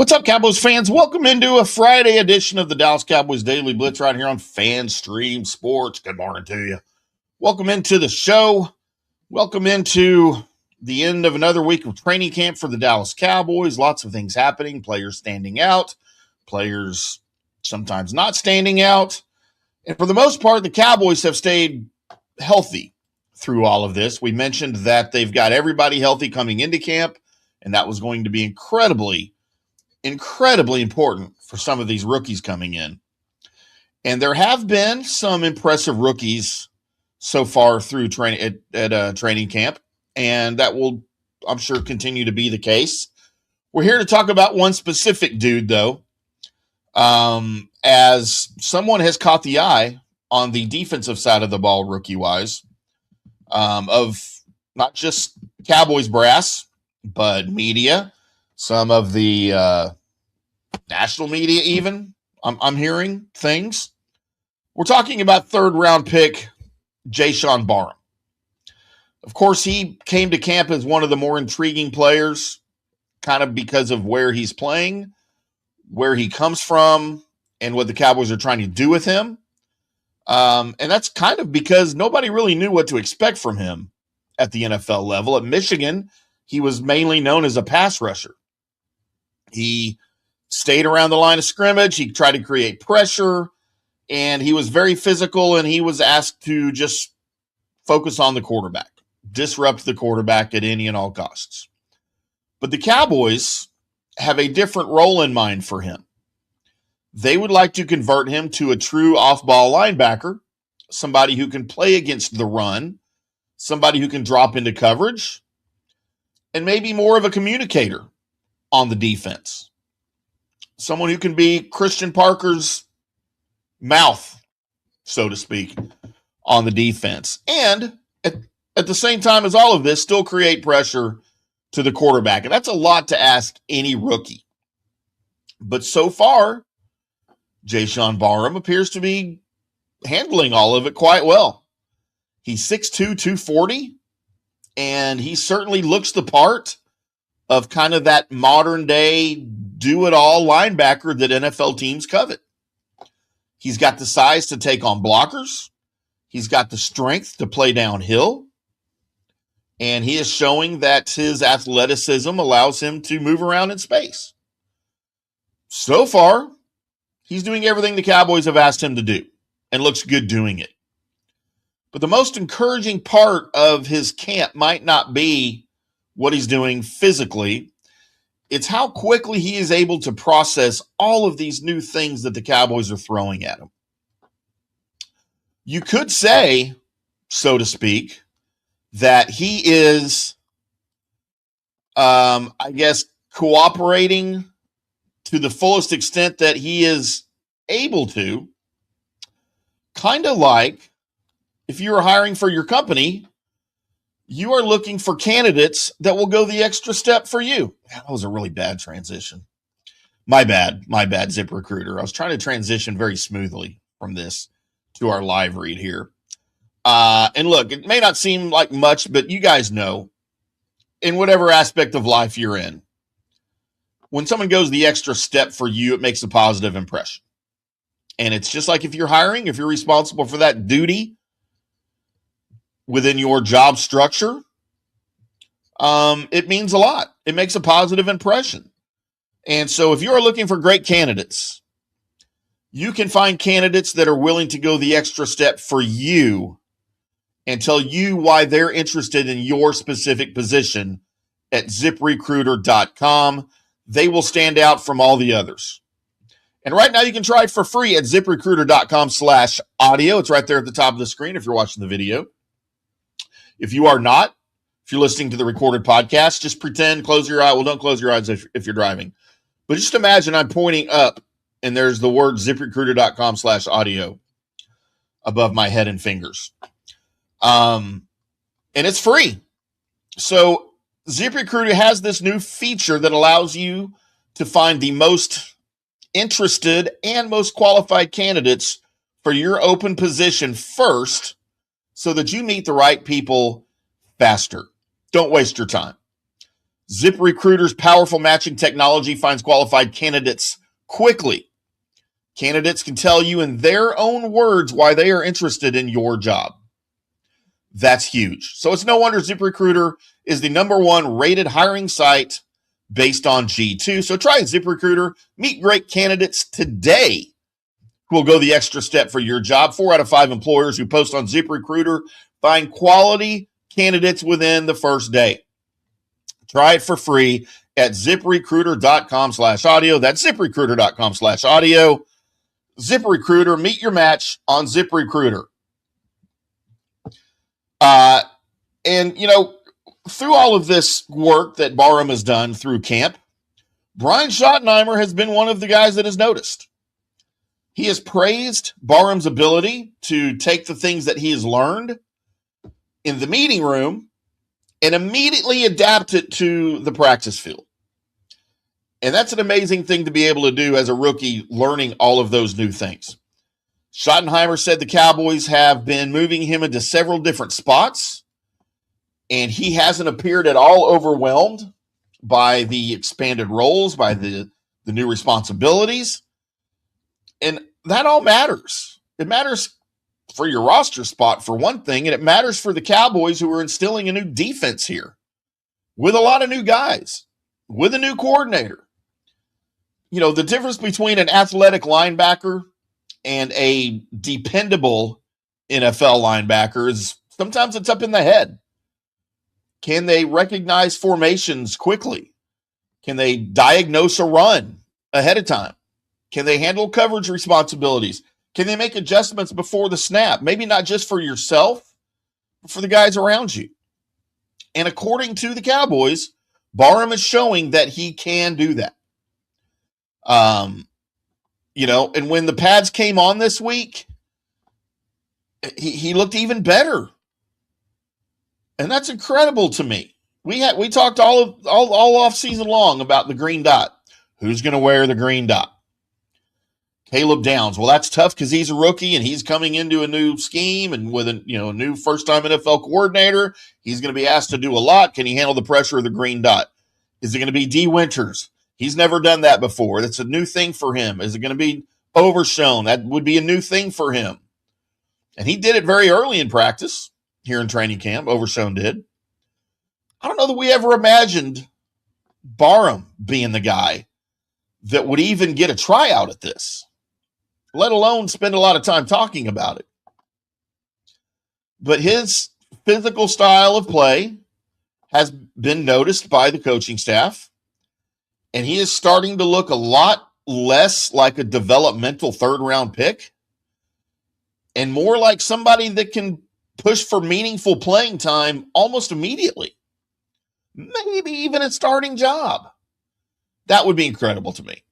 What's up, Cowboys fans? Welcome into a Friday edition of the Dallas Cowboys Daily Blitz right here on FanStream Sports. Good morning to you. Welcome into the show. Welcome into the end of another week of training camp for the Dallas Cowboys. Lots of things happening. Players standing out. Players sometimes not standing out. And for the most part, the Cowboys have stayed healthy through all of this. We mentioned that they've got everybody healthy coming into camp, and that was going to be incredibly important for some of these rookies coming in. And there have been some impressive rookies so far through training at training camp, and that will, I'm sure, continue to be the case. We're here to talk about one specific dude, though, as someone has caught the eye on the defensive side of the ball, rookie-wise, of not just Cowboys brass, but media, some of the national media even. I'm hearing things. We're talking about third-round pick Jaishawn Barham. Of course, he came to camp as one of the more intriguing players, kind of because of where he's playing, where he comes from, and what the Cowboys are trying to do with him. And that's kind of because nobody really knew what to expect from him at the NFL level. At Michigan, he was mainly known as a pass rusher. He stayed around the line of scrimmage. He tried to create pressure, and he was very physical, and he was asked to just focus on the quarterback, disrupt the quarterback at any and all costs. But the Cowboys have a different role in mind for him. They would like to convert him to a true off-ball linebacker, somebody who can play against the run, somebody who can drop into coverage, and maybe more of a communicator on the defense. Someone who can be Christian Parker's mouth, so to speak, on the defense. And at the same time as all of this, still create pressure to the quarterback. And that's a lot to ask any rookie. But so far, Jaishawn Barham appears to be handling all of it quite well. He's 6'2", 240, and he certainly looks the part of kind of that modern-day do-it-all linebacker that NFL teams covet. He's got the size to take on blockers. He's got the strength to play downhill. And he is showing that his athleticism allows him to move around in space. So far, he's doing everything the Cowboys have asked him to do and looks good doing it. But the most encouraging part of his camp might not be what he's doing physically. It's how quickly he is able to process all of these new things that the Cowboys are throwing at him. You could say, so to speak, that he is, cooperating to the fullest extent that he is able to, kind of like if you were hiring for your company, you are looking for candidates that will go the extra step for you. That was a really bad transition. My bad, ZipRecruiter. I was trying to transition very smoothly from this to our live read here. And look, it may not seem like much, but you guys know, in whatever aspect of life you're in, when someone goes the extra step for you, it makes a positive impression. And it's just like if you're hiring, if you're responsible for that duty within your job structure, it means a lot. It makes a positive impression. And so if you're looking for great candidates, you can find candidates that are willing to go the extra step for you and tell you why they're interested in your specific position at ZipRecruiter.com. They will stand out from all the others. And right now you can try it for free at ZipRecruiter.com/audio. It's right there at the top of the screen if you're watching the video. If you are not, if you're listening to the recorded podcast, just pretend, close your eye. Well, don't close your eyes if you're driving. But just imagine I'm pointing up and there's the word ZipRecruiter.com/audio above my head and fingers. And it's free. So ZipRecruiter has this new feature that allows you to find the most interested and most qualified candidates for your open position first, so that you meet the right people faster. Don't waste your time. ZipRecruiter's powerful matching technology finds qualified candidates quickly. Candidates can tell you in their own words why they are interested in your job. That's huge. So it's no wonder ZipRecruiter is the #1 rated hiring site based on G2. So try ZipRecruiter. Meet great candidates today who will go the extra step for your job. 4 out of 5 employers who post on ZipRecruiter find quality candidates within the first day. Try it for free at ZipRecruiter.com/audio. That's ZipRecruiter.com/audio. ZipRecruiter, meet your match on ZipRecruiter. And, through all of this work that Barham has done through camp, Brian Schottenheimer has been one of the guys that has noticed. He has praised Barham's ability to take the things that he has learned in the meeting room and immediately adapt it to the practice field. And that's an amazing thing to be able to do as a rookie, learning all of those new things. Schottenheimer said the Cowboys have been moving him into several different spots, and he hasn't appeared at all overwhelmed by the expanded roles, by the new responsibilities. And that all matters. It matters for your roster spot, for one thing, and it matters for the Cowboys who are instilling a new defense here with a lot of new guys, with a new coordinator. The difference between an athletic linebacker and a dependable NFL linebacker is sometimes it's up in the head. Can they recognize formations quickly? Can they diagnose a run ahead of time? Can they handle coverage responsibilities? Can they make adjustments before the snap? Maybe not just for yourself, but for the guys around you. And according to the Cowboys, Barham is showing that he can do that. And when the pads came on this week, he looked even better. And that's incredible to me. We talked all off season long about the green dot. Who's going to wear the green dot? Caleb Downs. Well, that's tough because he's a rookie and he's coming into a new scheme and with a new first-time NFL coordinator. He's going to be asked to do a lot. Can he handle the pressure of the green dot? Is it going to be Dee Winters? He's never done that before. That's a new thing for him. Is it going to be Overshown? That would be a new thing for him. And he did it very early in practice here in training camp. Overshown did. I don't know that we ever imagined Barham being the guy that would even get a tryout at this, let alone spend a lot of time talking about it. But his physical style of play has been noticed by the coaching staff, and he is starting to look a lot less like a developmental third-round pick and more like somebody that can push for meaningful playing time almost immediately. Maybe even a starting job. That would be incredible to me.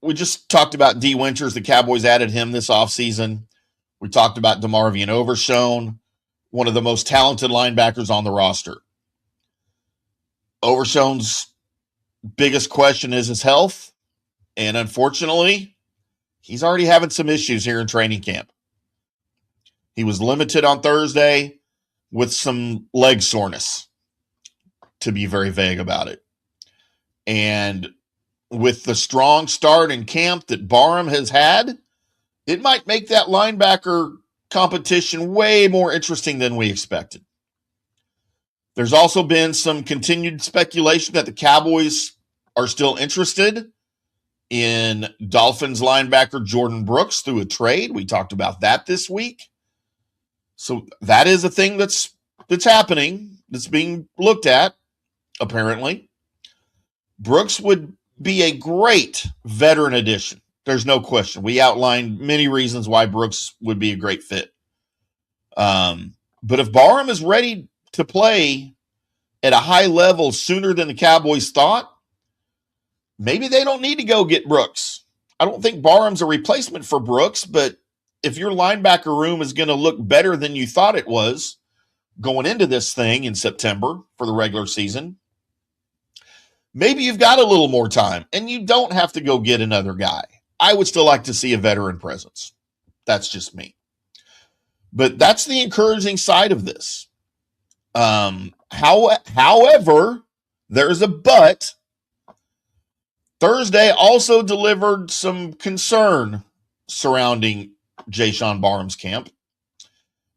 We just talked about Dee Winters. The Cowboys added him this offseason. We talked about DeMarvion Overshown, one of the most talented linebackers on the roster. Overshown's biggest question is his health, and unfortunately, he's already having some issues here in training camp. He was limited on Thursday with some leg soreness, to be very vague about it. And with the strong start in camp that Barham has had, it might make that linebacker competition way more interesting than we expected. There's also been some continued speculation that the Cowboys are still interested in Dolphins linebacker Jordyn Brooks through a trade. We talked about that this week. So that is a thing that's happening, that's being looked at, apparently. Brooks would be a great veteran addition. There's no question. We outlined many reasons why Brooks would be a great fit. But if Barham is ready to play at a high level sooner than the Cowboys thought, maybe they don't need to go get Brooks. I don't think Barham's a replacement for Brooks, but if your linebacker room is going to look better than you thought it was going into this thing in September for the regular season, maybe you've got a little more time and you don't have to go get another guy. I would still like to see a veteran presence. That's just me. But that's the encouraging side of this. However, there's a but. Thursday also delivered some concern surrounding Jaishawn Barham's camp,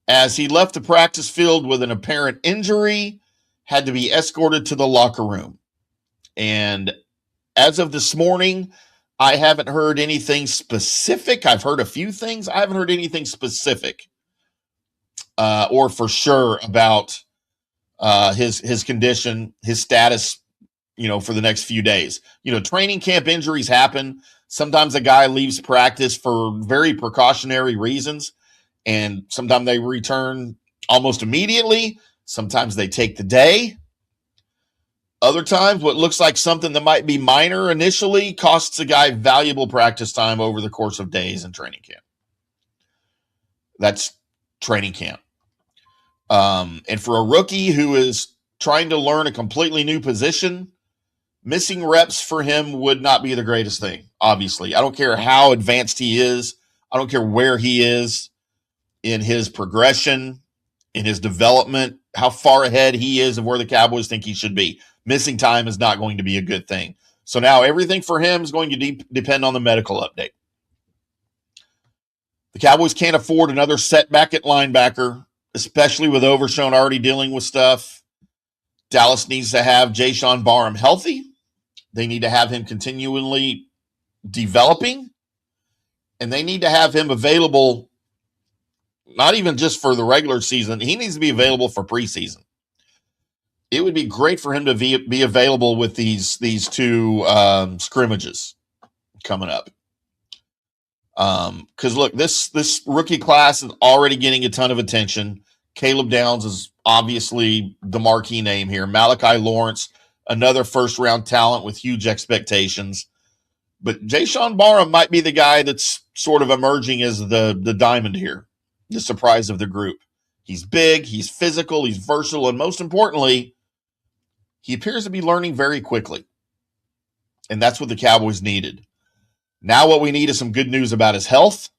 as he left the practice field with an apparent injury, had to be escorted to the locker room. And as of this morning, I haven't heard anything specific. I've heard a few things. I haven't heard anything specific or for sure about his condition, his status, for the next few days. Training camp injuries happen. Sometimes a guy leaves practice for very precautionary reasons, and sometimes they return almost immediately. Sometimes they take the day. Other times, what looks like something that might be minor initially costs a guy valuable practice time over the course of days in training camp. That's training camp. And for a rookie who is trying to learn a completely new position, missing reps for him would not be the greatest thing, obviously. I don't care how advanced he is. I don't care where he is in his progression, in his development, how far ahead he is of where the Cowboys think he should be. Missing time is not going to be a good thing. So now everything for him is going to depend on the medical update. The Cowboys can't afford another setback at linebacker, especially with Overshown already dealing with stuff. Dallas needs to have Jaishawn Barham healthy. They need to have him continually developing. And they need to have him available, not even just for the regular season. He needs to be available for preseason. It would be great for him to be available with these two scrimmages coming up. Because look, this rookie class is already getting a ton of attention. Caleb Downs is obviously the marquee name here. Malachi Lawrence, another first-round talent with huge expectations. But Jaishawn Barham might be the guy that's sort of emerging as the diamond here, the surprise of the group. He's big, he's physical, he's versatile, and most importantly, he appears to be learning very quickly. And that's what the Cowboys needed. Now what we need is some good news about his health.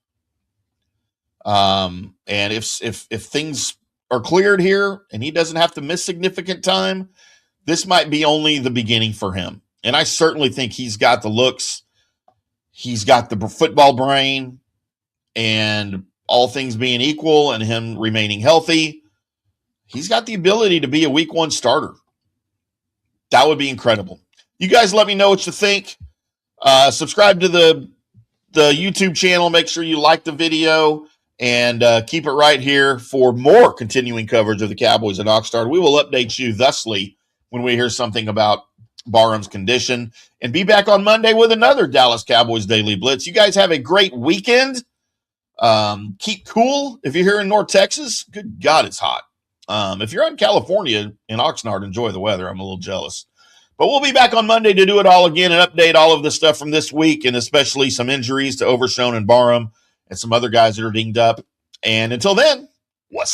And if things are cleared here and he doesn't have to miss significant time, this might be only the beginning for him. And I certainly think he's got the looks. He's got the football brain, and all things being equal and him remaining healthy, he's got the ability to be a week one starter. That would be incredible. You guys let me know what you think. Subscribe to the YouTube channel. Make sure you like the video and keep it right here for more continuing coverage of the Cowboys at Oxnard. We will update you thusly when we hear something about Barham's condition, and be back on Monday with another Dallas Cowboys Daily Blitz. You guys have a great weekend. Keep cool. If you're here in North Texas, good God, it's hot. If you're in California, in Oxnard, enjoy the weather. I'm a little jealous. But we'll be back on Monday to do it all again and update all of the stuff from this week, and especially some injuries to Overshown and Barham and some other guys that are dinged up. And until then, what's